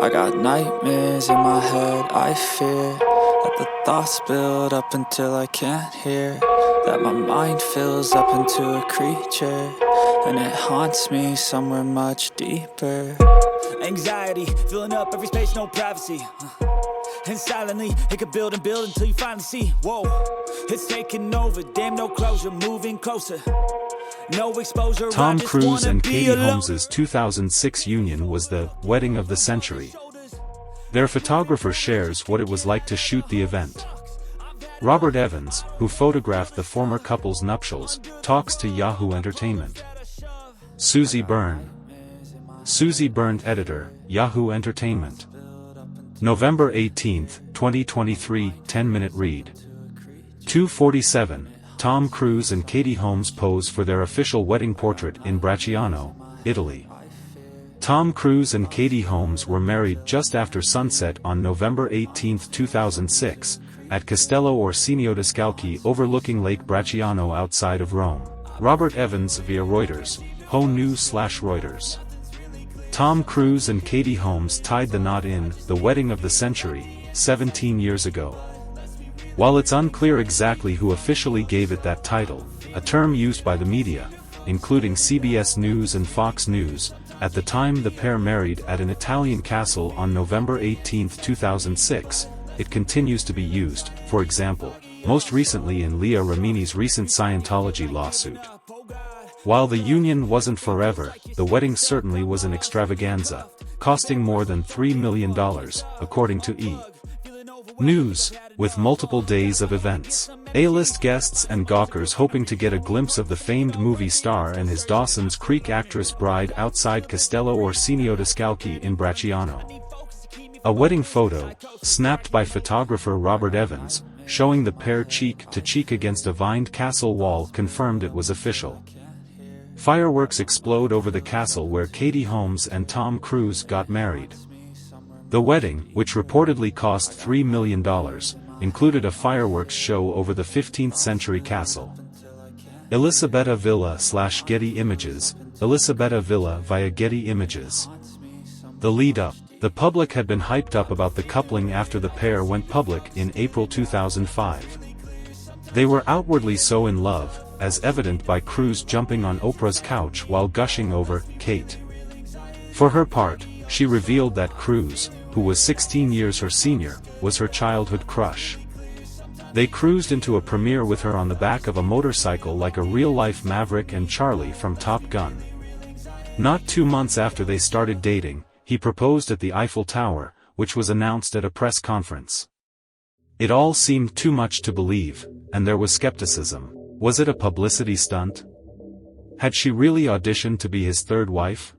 I got nightmares in my head, I fear that the thoughts build up until I can't hear, that my mind fills up into a creature, and it haunts me somewhere much deeper. Anxiety, filling up every space, no privacy. And silently, it could build and build until you finally see, whoa, it's taking over, damn no closure, moving closer. No exposure. Tom Cruise and Katie Holmes' 2006 union was the wedding of the century. Their photographer shares what it was like to shoot the event. Robert Evans, who photographed the former couple's nuptials, talks to Yahoo Entertainment. Susie Byrne, editor, Yahoo Entertainment. November 18, 2023, 10-minute read. 2:47, Tom Cruise and Katie Holmes pose for their official wedding portrait in Bracciano, Italy. Tom Cruise and Katie Holmes were married just after sunset on November 18, 2006, at Castello Orsini-Odescalchi overlooking Lake Bracciano outside of Rome. Robert Evans via Reuters, Ho News/Reuters. Tom Cruise and Katie Holmes tied the knot in The Wedding of the Century, 17 years ago. While it's unclear exactly who officially gave it that title, a term used by the media, including CBS News and Fox News, at the time the pair married at an Italian castle on November 18, 2006, it continues to be used, for example, most recently in Leah Remini's recent Scientology lawsuit. While the union wasn't forever, the wedding certainly was an extravaganza, costing more than $3 million, according to E! News, with multiple days of events. A-list guests and gawkers hoping to get a glimpse of the famed movie star and his Dawson's Creek actress bride outside Castello Orsini-Odescalchi in Bracciano. A wedding photo, snapped by photographer Robert Evans, showing the pair cheek to cheek against a vined castle wall confirmed it was official. Fireworks explode over the castle where Katie Holmes and Tom Cruise got married. The wedding, which reportedly cost $3 million, included a fireworks show over the 15th-century castle. Elisabetta Villa/Getty Images, Elisabetta Villa via Getty Images. The lead-up. The public had been hyped up about the coupling after the pair went public in April 2005. They were outwardly so in love, as evident by Cruise jumping on Oprah's couch while gushing over Kate. For her part, she revealed that Cruise, who was 16 years her senior, was her childhood crush. They cruised into a premiere with her on the back of a motorcycle like a real-life Maverick and Charlie from Top Gun. Not 2 months after they started dating, he proposed at the Eiffel Tower, which was announced at a press conference. It all seemed too much to believe, and there was skepticism. Was it a publicity stunt? Had she really auditioned to be his third wife?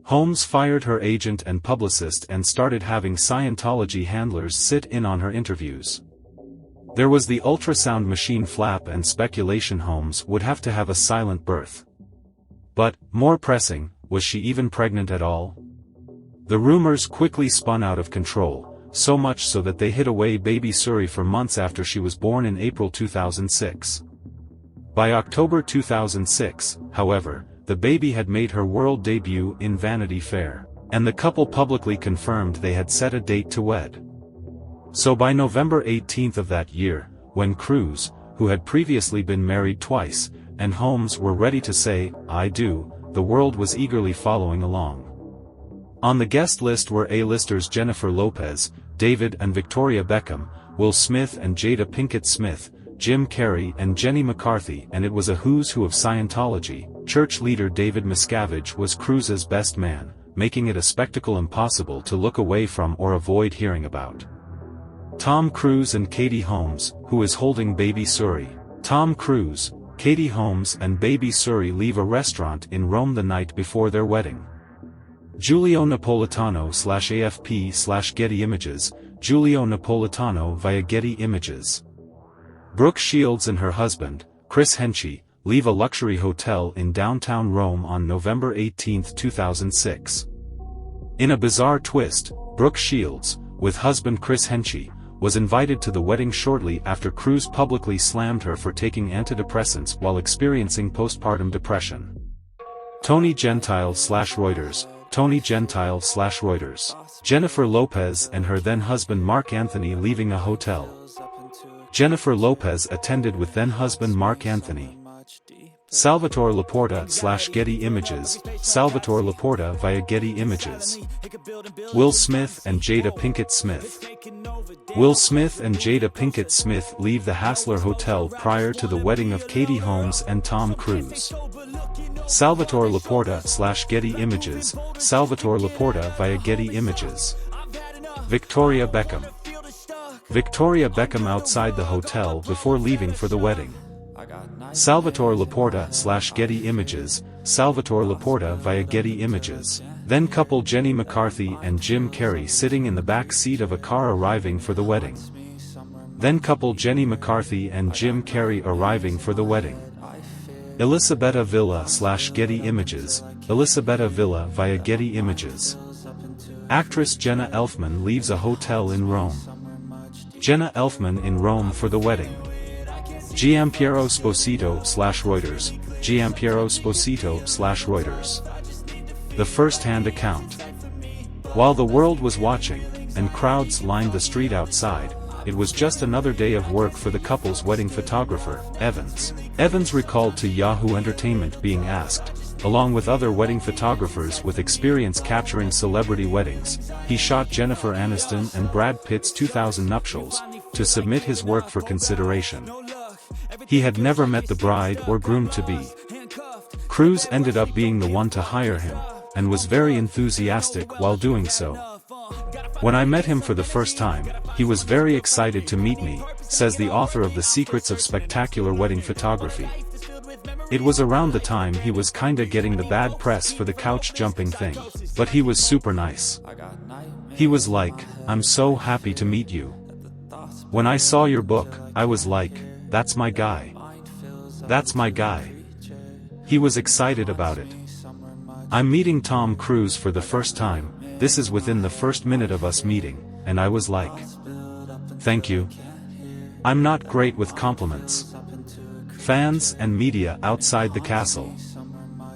Holmes fired her agent and publicist and started having Scientology handlers sit in on her interviews. There was the ultrasound machine flap and speculation Holmes would have to have a silent birth. But, more pressing, was she even pregnant at all? The rumors quickly spun out of control, so much so that they hid away baby Suri for months after she was born in April 2006. By October 2006, however, the baby had made her world debut in Vanity Fair, and the couple publicly confirmed they had set a date to wed. So by November 18 of that year, when Cruise, who had previously been married twice, and Holmes were ready to say, "I do," the world was eagerly following along. On the guest list were A-listers Jennifer Lopez, David and Victoria Beckham, Will Smith and Jada Pinkett Smith, Jim Carrey and Jenny McCarthy, and it was a who's who of Scientology. Church leader David Miscavige was Cruise's best man, making it a spectacle impossible to look away from or avoid hearing about. Tom Cruise and Katie Holmes, who is holding baby Suri. Tom Cruise, Katie Holmes and baby Suri leave a restaurant in Rome the night before their wedding. Giulio Napolitano/AFP/Getty Images, Giulio Napolitano via Getty Images. Brooke Shields and her husband, Chris Henchey, leave a luxury hotel in downtown Rome on November 18, 2006. In a bizarre twist, Brooke Shields, with husband Chris Henchey, was invited to the wedding shortly after Cruise publicly slammed her for taking antidepressants while experiencing postpartum depression. Tony Gentile/Reuters, Tony Gentile / Reuters. Jennifer Lopez and her then-husband Mark Anthony leaving a hotel. Jennifer Lopez attended with then-husband Mark Anthony. Salvatore Laporta / Getty Images. Salvatore Laporta via Getty Images. Will Smith and Jada Pinkett Smith. Will Smith and Jada Pinkett Smith leave the Hassler Hotel prior to the wedding of Katie Holmes and Tom Cruise. Salvatore Laporta / Getty Images. Salvatore Laporta via Getty Images. Victoria Beckham. Victoria Beckham outside the hotel before leaving for the wedding. Salvatore Laporta / Getty Images. Salvatore Laporta via Getty Images. Then couple Jenny McCarthy and Jim Carrey sitting in the back seat of a car arriving for the wedding. Then couple Jenny McCarthy and Jim Carrey arriving for the wedding. Elisabetta Villa / Getty Images. Elisabetta Villa via Getty Images. Actress Jenna Elfman leaves a hotel in Rome. Jenna Elfman in Rome for the wedding. Giampiero Esposito / Reuters. Giampiero Esposito / Reuters. The first-hand account. While the world was watching, and crowds lined the street outside, it was just another day of work for the couple's wedding photographer, Evans. Evans recalled to Yahoo Entertainment being asked, along with other wedding photographers with experience capturing celebrity weddings, he shot Jennifer Aniston and Brad Pitt's 2000 nuptials, to submit his work for consideration. He had never met the bride or groom-to-be. Cruise ended up being the one to hire him, and was very enthusiastic while doing so. When I met him for the first time, he was very excited to meet me, says the author of The Secrets of Spectacular Wedding Photography. It was around the time he was kinda getting the bad press for the couch jumping thing, but he was super nice. He was like, "I'm so happy to meet you. When I saw your book, I was like, that's my guy. That's my guy." He was excited about it. I'm meeting Tom Cruise for the first time, this is within the first minute of us meeting, and I was like, "Thank you." I'm not great with compliments. Fans and media outside the castle.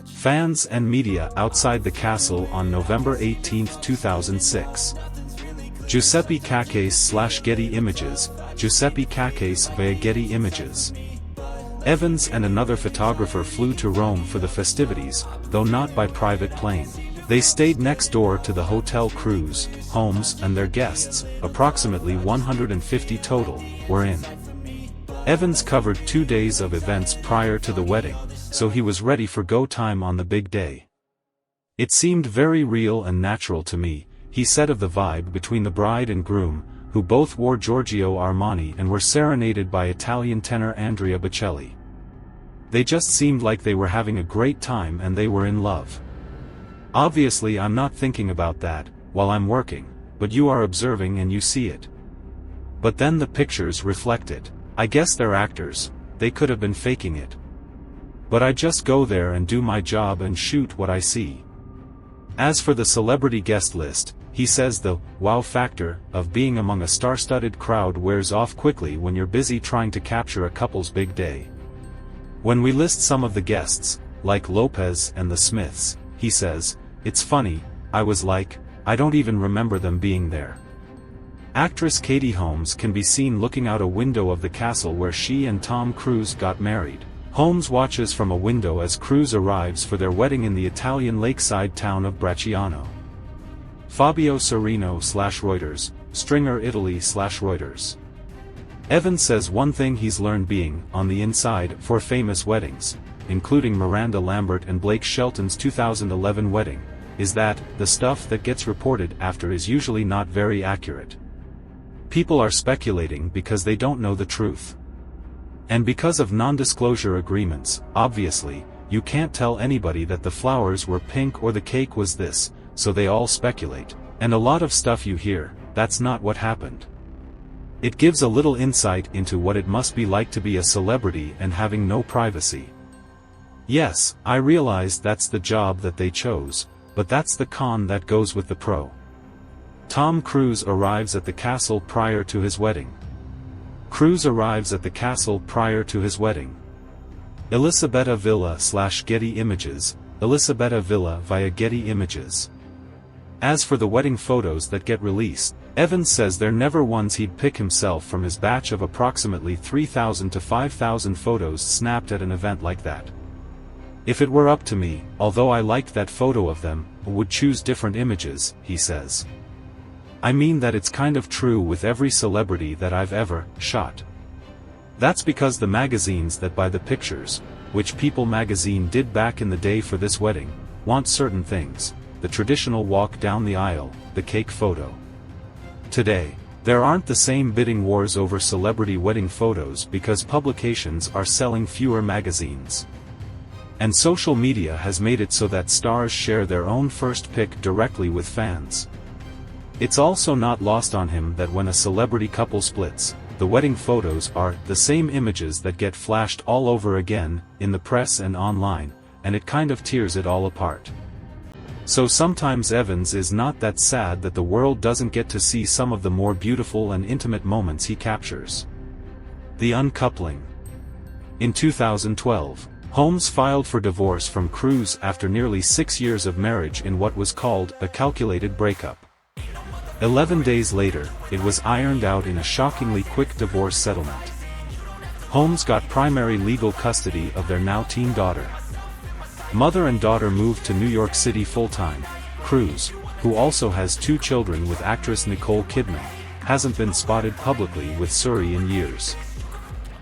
Fans and media outside the castle on November 18, 2006. Giuseppe Cacase / Getty Images. Giuseppe Cacase via Getty Images. Evans and another photographer flew to Rome for the festivities, though not by private plane. They stayed next door to the hotel. Cruise, Holmes and their guests, approximately 150 total, were in. Evans covered 2 days of events prior to the wedding, so he was ready for go time on the big day. "It seemed very real and natural to me," he said of the vibe between the bride and groom, who both wore Giorgio Armani and were serenaded by Italian tenor Andrea Bocelli. "They just seemed like they were having a great time and they were in love. Obviously I'm not thinking about that, while I'm working, but you are observing and you see it. But then the pictures reflect it. I guess they're actors, they could have been faking it. But I just go there and do my job and shoot what I see." As for the celebrity guest list, he says the wow factor of being among a star-studded crowd wears off quickly when you're busy trying to capture a couple's big day. "When we list some of the guests, like Lopez and the Smiths," he says, "it's funny, I was like, I don't even remember them being there." Actress Katie Holmes can be seen looking out a window of the castle where she and Tom Cruise got married. Holmes watches from a window as Cruise arrives for their wedding in the Italian lakeside town of Bracciano. Fabio Serino / Reuters, Stringer Italy / Reuters. Evans says one thing he's learned being on the inside for famous weddings, including Miranda Lambert and Blake Shelton's 2011 wedding, is that the stuff that gets reported after is usually not very accurate. People are speculating because they don't know the truth. And because of non-disclosure agreements, obviously, you can't tell anybody that the flowers were pink or the cake was this, so they all speculate. And a lot of stuff you hear, that's not what happened. It gives a little insight into what it must be like to be a celebrity and having no privacy. Yes, I realize that's the job that they chose, but that's the con that goes with the pro. Tom Cruise arrives at the castle prior to his wedding. Cruise arrives at the castle prior to his wedding. Elisabetta Villa / Getty Images. Elisabetta Villa via Getty Images. As for the wedding photos that get released, Evans says they're never ones he'd pick himself from his batch of approximately 3,000 to 5,000 photos snapped at an event like that. If it were up to me, although I liked that photo of them, I would choose different images, he says. I mean that it's kind of true with every celebrity that I've ever shot. That's because the magazines that buy the pictures, which People magazine did back in the day for this wedding, want certain things, the traditional walk down the aisle, the cake photo. Today, there aren't the same bidding wars over celebrity wedding photos because publications are selling fewer magazines. And social media has made it so that stars share their own first pick directly with fans. It's also not lost on him that when a celebrity couple splits, the wedding photos are the same images that get flashed all over again, in the press and online, and it kind of tears it all apart. So sometimes Evans is not that sad that the world doesn't get to see some of the more beautiful and intimate moments he captures. The uncoupling. In 2012, Holmes filed for divorce from Cruise after nearly 6 years of marriage in what was called a calculated breakup. 11 days later, it was ironed out in a shockingly quick divorce settlement. Holmes got primary legal custody of their now-teen daughter. Mother and daughter moved to New York City full-time. Cruise, who also has 2 children with actress Nicole Kidman, hasn't been spotted publicly with Suri in years.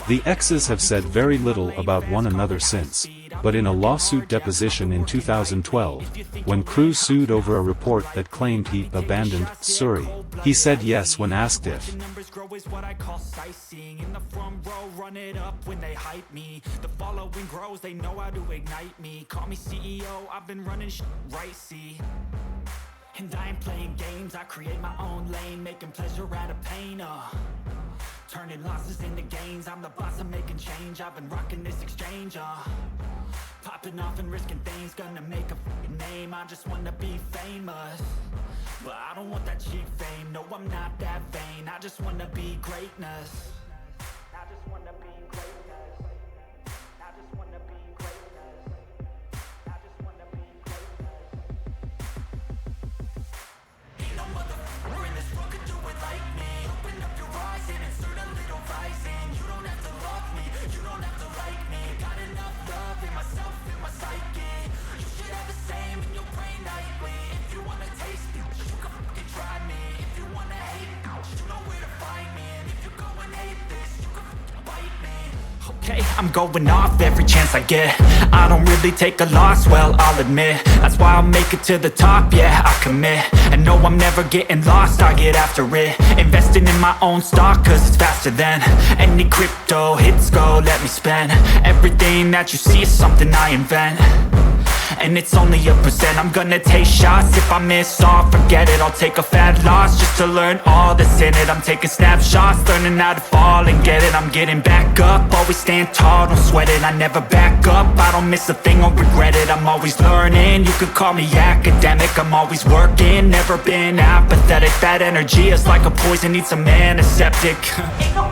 The exes have said very little about one another since, but in a lawsuit deposition in 2012, when Cruise sued over a report that claimed he abandoned Suri, he said yes when asked if. And I ain't playing games, I create my own lane, making pleasure out of pain, turning losses into gains, I'm the boss, I'm making change, I've been rocking this exchange, popping off and risking things, gonna make a f***ing name, I just wanna be famous, but I don't want that cheap fame, no I'm not that vain, I just wanna be greatness, I just wanna be greatness, I just wanna be greatness, I just wanna be greatness. Ain't no motherfucker in this world could do it like me. Open up your eyes and insert a little vice in. You don't have to love me, you don't have to like me. Got enough love in myself, in my psyche. You should have the same in your brain nightly. If you wanna taste it, you can fucking try me. If you wanna hate, you know where to find me. And if you go and hate this, you can fucking bite me. Okay, I'm going off every chance I get. I don't really take a loss, well, I'll admit. That's why I'll make it to the top, yeah, I commit. And no, I'm never getting lost, I get after it. Investing in my own stock, cause it's faster than any crypto hits go, let me spend. Everything that you see is something I invent. And it's only a percent, I'm gonna take shots. If I miss all, forget it, I'll take a fat loss just to learn all that's in it. I'm taking snapshots, learning how to fall and get it. I'm getting back up, always stand tall, don't sweat it. I never back up, I don't miss a thing or regret it. I'm always learning, you could call me academic. I'm always working, never been apathetic. That energy is like a poison, needs some antiseptic. Ain't no